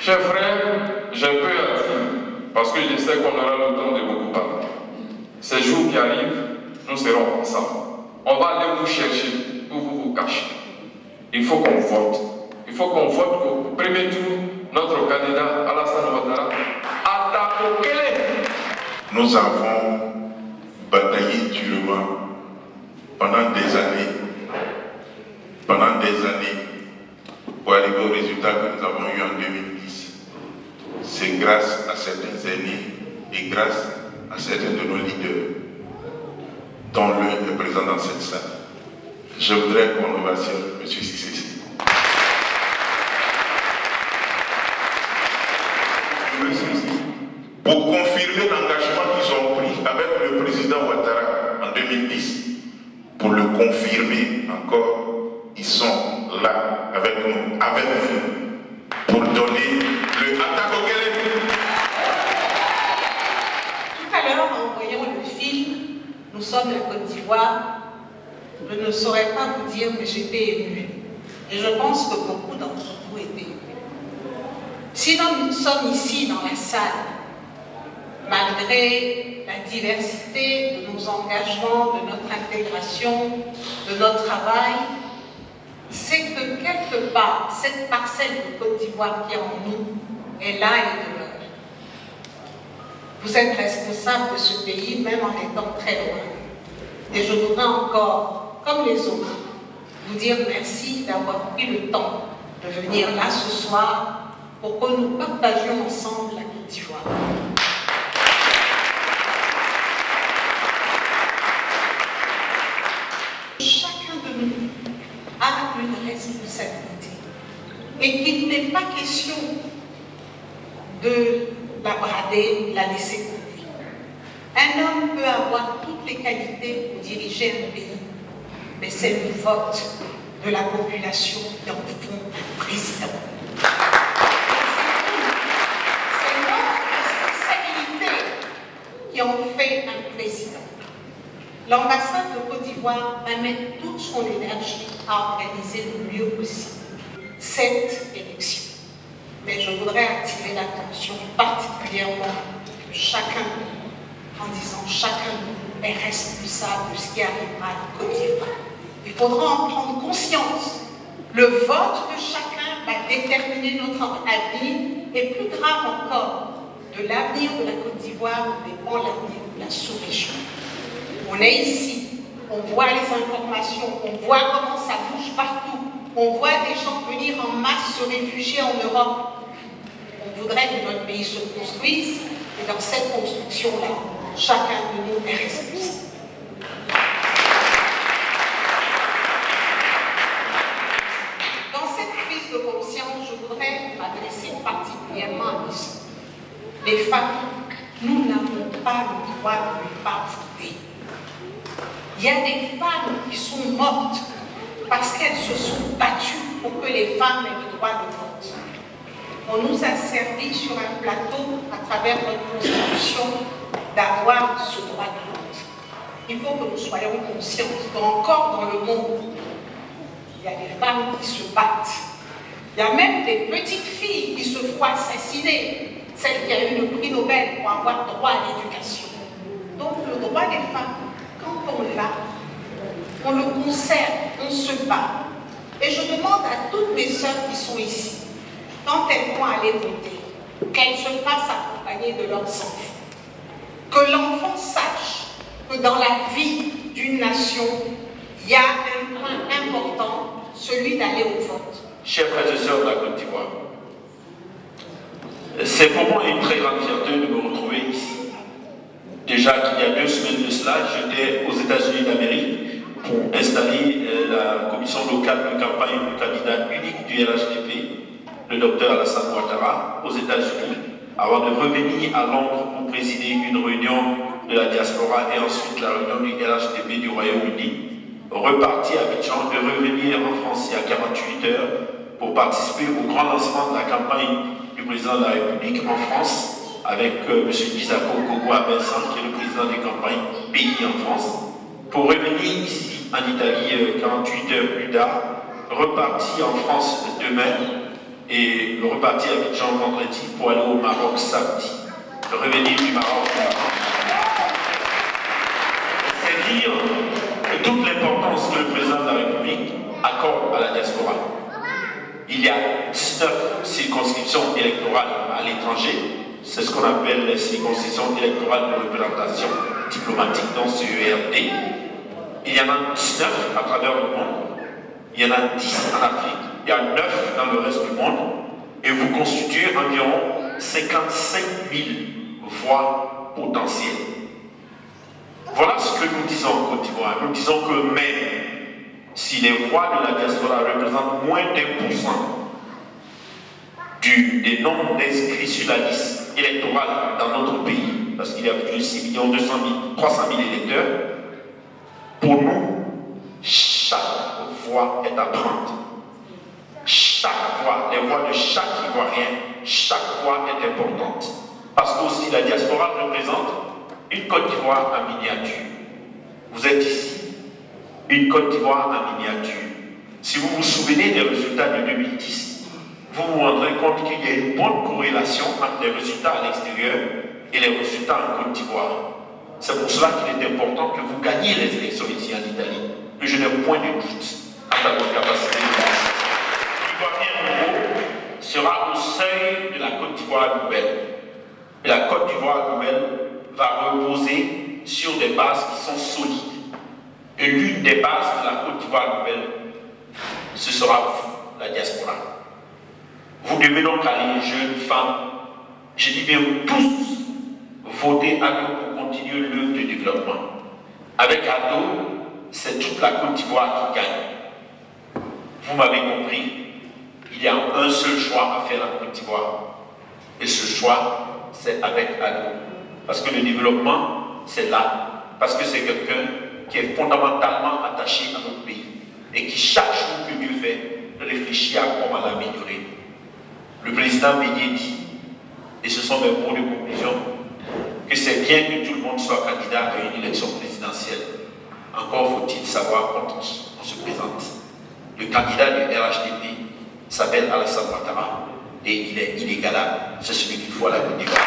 Chers frères, j'ai un peu hâte, parce que je sais qu'on aura le temps de beaucoup parler. Ces jours qui arrivent, nous serons ensemble. On va aller vous chercher, où vous vous cachez. Il faut qu'on vote. Il faut qu'on vote au premier tour notre candidat Alassane Ouattara à Takokele. Nous avons bataillé durement pendant des années pour arriver au résultat que nous avons eu en 2010. C'est grâce à certains aînés et grâce à certains de nos leaders, dont l'un est présent dans cette salle. Je voudrais qu'on ovationne M. Cissé. Pour confirmer l'engagement qu'ils ont pris avec le président Ouattara en 2010, pour le confirmer encore, ils sont là avec nous, avec vous, pour donner le Atakokele. Tout à l'heure, en voyant le film, nous sommes la Côte d'Ivoire, je ne saurais pas vous dire, mais j'étais émue. Et je pense que beaucoup d'entre vous étaient émus. Si nous sommes ici dans la salle, malgré la diversité de nos engagements, de notre intégration, de notre travail, c'est que quelque part, cette parcelle de Côte d'Ivoire qui est en nous est là et demeure. Vous êtes responsable de ce pays, même en étant très loin. Et je voudrais encore, comme les autres, vous dire merci d'avoir pris le temps de venir là ce soir pour que nous partagions ensemble la Côte d'Ivoire. Chacun de nous a une responsabilité et qu'il n'est pas question de la brader, la laisser conduire. Un homme peut avoir toutes les qualités pour diriger un pays, mais c'est le vote de la population qui en font un président. C'est notre responsabilité qui en fait un président. L'ambassade de Côte d'Ivoire va mettre toute son énergie à organiser le mieux possible cette élection. Mais je voudrais attirer l'attention particulièrement de chacun de nous, en disant chacun de nous est responsable de ce qui arrivera à Côte d'Ivoire. Il faudra en prendre conscience. Le vote de chacun va déterminer notre avenir et plus grave encore, de l'avenir de la Côte d'Ivoire dépend l'avenir de la sous-région. On est ici, on voit les informations, on voit comment ça bouge partout, on voit des gens venir en masse se réfugier en Europe. On voudrait que notre pays se construise, et dans cette construction-là, chacun de nous est responsable. Dans cette prise de conscience, je voudrais m'adresser particulièrement à nous. Les femmes, nous n'avons pas le droit de ne pas voter. Il y a des femmes qui sont mortes parce qu'elles se sont battues pour que les femmes aient le droit de vote. On nous a servi sur un plateau, à travers notre constitution, d'avoir ce droit de vote. Il faut que nous soyons conscients qu'encore dans le monde, il y a des femmes qui se battent. Il y a même des petites filles qui se font assassiner, celle qui a eu le prix Nobel pour avoir droit à l'éducation. Donc le droit des femmes, quand on l'a, on le conserve, on se bat. Et je demande à toutes mes sœurs qui sont ici, quand elles vont aller voter, qu'elles se fassent accompagner de leurs enfants. Que l'enfant sache que dans la vie d'une nation, il y a un point important, celui d'aller au vote. Chers frères et sœurs de la Côte d'Ivoire, c'est pour moi une très grande fierté de me retrouver ici. Déjà qu'il y a 2 semaines de cela, j'étais aux États-Unis d'Amérique pour installer la commission locale de campagne du candidat unique du RHDP, le docteur Alassane Ouattara, aux États-Unis, avant de revenir à Londres pour présider une réunion de la diaspora et ensuite la réunion du RHDP du Royaume-Uni, reparti à Abidjan et revenir en France il y a 48 heures pour participer au grand lancement de la campagne du président de la République en France avec M. Isako Kogoa Vincent, qui est le président des campagnes pays en France, pour revenir ici en Italie 48 heures plus tard, reparti en France demain et repartir à Abidjan vendredi pour aller au Maroc samedi. Revenir du Maroc. C'est dire toute l'importance que le président de la République accorde à la diaspora. Il y a 19 circonscriptions électorales à l'étranger, c'est ce qu'on appelle les circonscriptions électorales de représentation diplomatique dans CERD. Il y en a 19 à travers le monde, il y en a 10 en Afrique, il y en a 9 dans le reste du monde, et vous constituez environ 55 000 voix potentielles. Voilà ce que nous disons en Côte d'Ivoire. Nous disons que même si les voix de la diaspora représentent moins d'1% des nombres d'inscrits sur la liste électorale dans notre pays, parce qu'il y a plus de 6 300 000 électeurs, pour nous, chaque voix est à prendre. Chaque voix, les voix de chaque Ivoirien, chaque voix est importante. Parce que aussi la diaspora représente une Côte d'Ivoire en miniature. Vous êtes ici, une Côte d'Ivoire en miniature. Si vous vous souvenez des résultats de 2010, vous vous rendrez compte qu'il y a une bonne corrélation entre les résultats à l'extérieur et les résultats en Côte d'Ivoire. C'est pour cela qu'il est important que vous gagniez les élections ici en Italie. Que je n'ai point de doute à votre capacité de faire. L'Ivoirien nouveau sera au seuil de la Côte d'Ivoire nouvelle. Et la Côte d'Ivoire nouvelle va reposer sur des bases qui sont solides. Et l'une des bases de la Côte d'Ivoire nouvelle, ce sera vous, la diaspora. Vous devez donc aller, jeunes femmes, je dis bien tous, voter ADO pour continuer l'œuvre de développement. Avec ADO, c'est toute la Côte d'Ivoire qui gagne. Vous m'avez compris, il y a un seul choix à faire en Côte d'Ivoire. Et ce choix, c'est avec ADO. Parce que le développement, c'est là. Parce que c'est quelqu'un qui est fondamentalement attaché à notre pays. Et qui, chaque jour que Dieu fait, réfléchit à comment l'améliorer. Le président Bédié dit, et ce sont mes mots de conclusion, que c'est bien que tout le monde soit candidat à une élection présidentielle. Encore faut-il savoir contre qui on se présente. Le candidat du RHDP s'appelle Alassane Ouattara et il est inégalable. C'est celui qu'il faut à la Côte d'Ivoire.